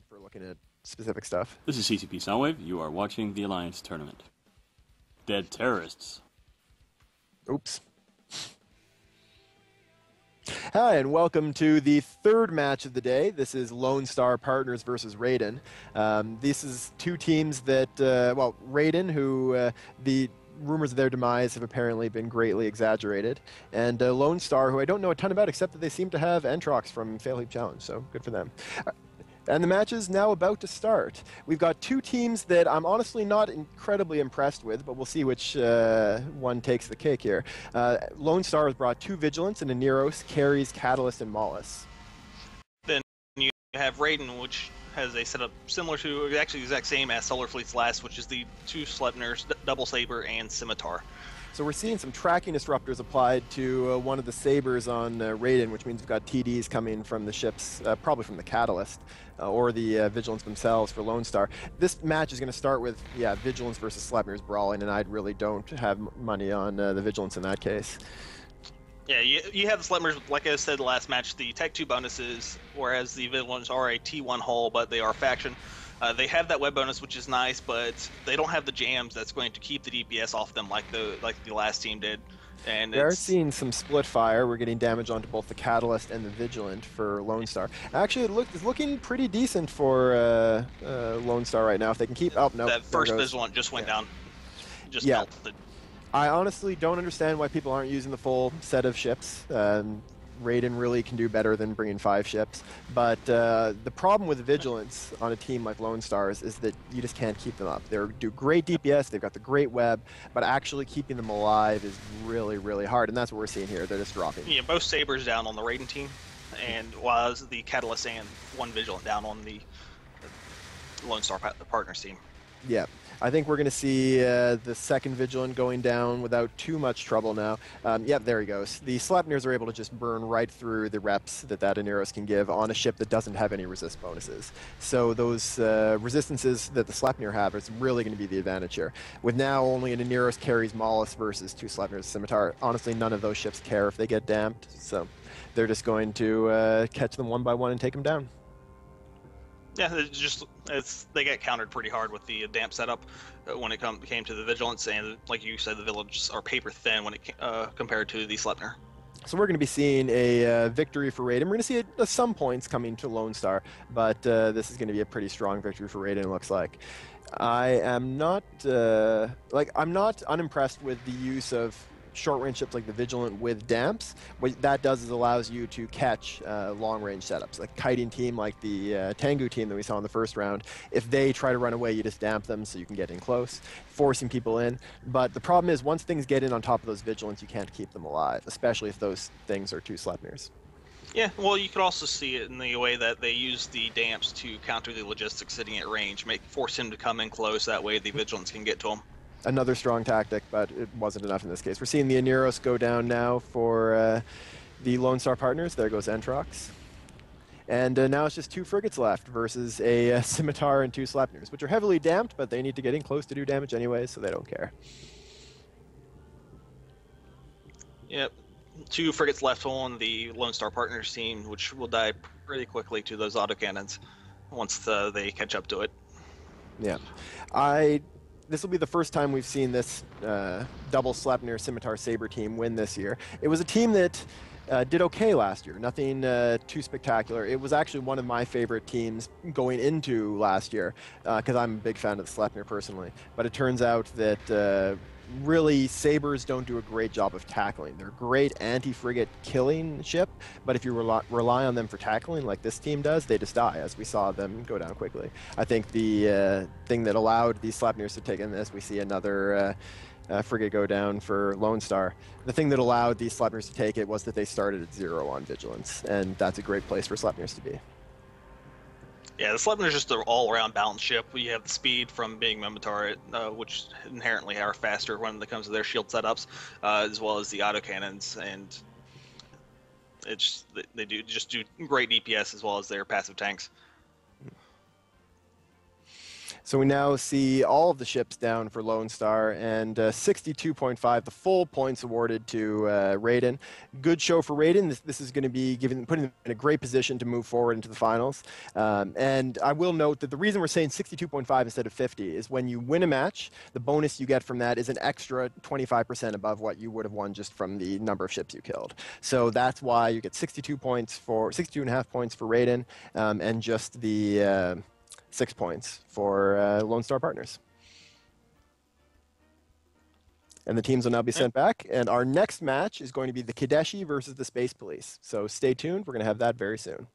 point for looking at specific stuff. This is CCP Soundwave. You are watching the Alliance Tournament. Dead terrorists. Oops. Hi, and welcome to the third match of the day. This is Lone Star Partners versus Raiden. This is two teams that, Raiden, who the rumors of their demise have apparently been greatly exaggerated, and Lone Star, who I don't know a ton about, except that they seem to have Entrox from Fail Heap Challenge, so good for them. And the match is now about to start. We've got two teams that I'm honestly not incredibly impressed with, but we'll see which one takes the cake here. Lone Star has brought two Vigilants and a Neros, carries Catalyst and Mollis. Then you have Raiden, which has a setup similar to, actually the exact same as Solar Fleet's last, which is the two Sleipnirs, Double Saber, and Scimitar. So we're seeing some tracking disruptors applied to one of the Sabers on Raiden, which means we've got TDs coming from the ships, probably from the Catalyst, or the Vigilants themselves for Lone Star. This match is going to start with, Vigilants versus Sleipnirs brawling, and I really don't have money on the Vigilants in that case. Yeah, you have the Sleipnirs, like I said last match, the Tech 2 bonuses, whereas the Vigilants are a T1 hull, but they are faction. They have that web bonus, which is nice, but they don't have the jams that's going to keep the DPS off them like the last team did. And we are seeing some split fire. We're getting damage onto both the Catalyst and the Vigilant for Lone Star. Actually, it's looking pretty decent for Lone Star right now. If they can keep up, no. That first Vigilant just went down, just melted. I honestly don't understand why people aren't using the full set of ships. Raiden really can do better than bringing 5 ships, but the problem with Vigilance on a team like Lone Stars is that you just can't keep them up. They do great DPS, they've got the great web, but actually keeping them alive is really, really hard, and that's what we're seeing here. They're just dropping. Yeah, both Sabers down on the Raiden team, and while the Catalyst and one Vigilant down on the Lone Star Partners team. Yeah. I think we're going to see the second Vigilant going down without too much trouble now. There he goes. The Sleipnirs are able to just burn right through the reps that Aneros can give on a ship that doesn't have any resist bonuses. So those resistances that the Sleipnir have is really going to be the advantage here. With now only an Aneros carries Mollis versus two Sleipnirs Scimitar, honestly none of those ships care if they get damped, so they're just going to catch them one by one and take them down. Yeah, they get countered pretty hard with the damp setup when it came to the Vigilance, and like you said, the Vigilants are paper thin when it compared to the Sleipnir. So we're going to be seeing a victory for Raiden. We're going to see some points coming to Lone Star, but this is going to be a pretty strong victory for Raiden, it looks like. I am not I'm not unimpressed with the use of short-range ships like the Vigilant with damps. What that does is allows you to catch long-range setups. Like kiting team like the Tengu team that we saw in the first round, if they try to run away, you just damp them so you can get in close, forcing people in. But the problem is once things get in on top of those Vigilants, you can't keep them alive, especially if those things are two Sleipnirs. Yeah, well, you could also see it in the way that they use the damps to counter the logistics sitting at range, force him to come in close, that way the Vigilants can get to him. Another strong tactic, but it wasn't enough in this case. We're seeing the Aneros go down now for the Lone Star Partners. There goes Entrox. And now it's just 2 frigates left versus a Scimitar and 2 Sleipnirs, which are heavily damped, but they need to get in close to do damage anyway, so they don't care. Yep. 2 frigates left on the Lone Star Partners team, which will die pretty quickly to those autocannons once they catch up to it. Yeah. This will be the first time we've seen this double Sleipnir Scimitar Saber team win this year. It was a team that did okay last year, nothing too spectacular. It was actually one of my favorite teams going into last year, because I'm a big fan of the Sleipnir personally. But it turns out that really Sabers don't do a great job of tackling. They're a great anti-frigate killing ship, but if you rely on them for tackling like this team does, they just die, as we saw them go down quickly. I think the thing that allowed these Sleipnirs to take in this, we see another frigate go down for Lone Star. The thing that allowed these Sleipnirs to take it was that they started at 0 on Vigilance, and that's a great place for Sleipnirs to be. Yeah, the Sleipnir is just an all-around balanced ship. We have the speed from being Minotaur, which inherently are faster when it comes to their shield setups, as well as the autocannons, and they do great DPS as well as their passive tanks. So we now see all of the ships down for Lone Star, and 62.5, the full points awarded to Raiden. Good show for Raiden. This is going to be putting them in a great position to move forward into the finals. And I will note that the reason we're saying 62.5 instead of 50 is when you win a match, the bonus you get from that is an extra 25% above what you would have won just from the number of ships you killed. So that's why you get 62 points for 62.5 points for Raiden, and just the 6 points for Lone Star Partners. And the teams will now be sent back. And our next match is going to be the Kadeshi versus the Space Police. So stay tuned. We're going to have that very soon.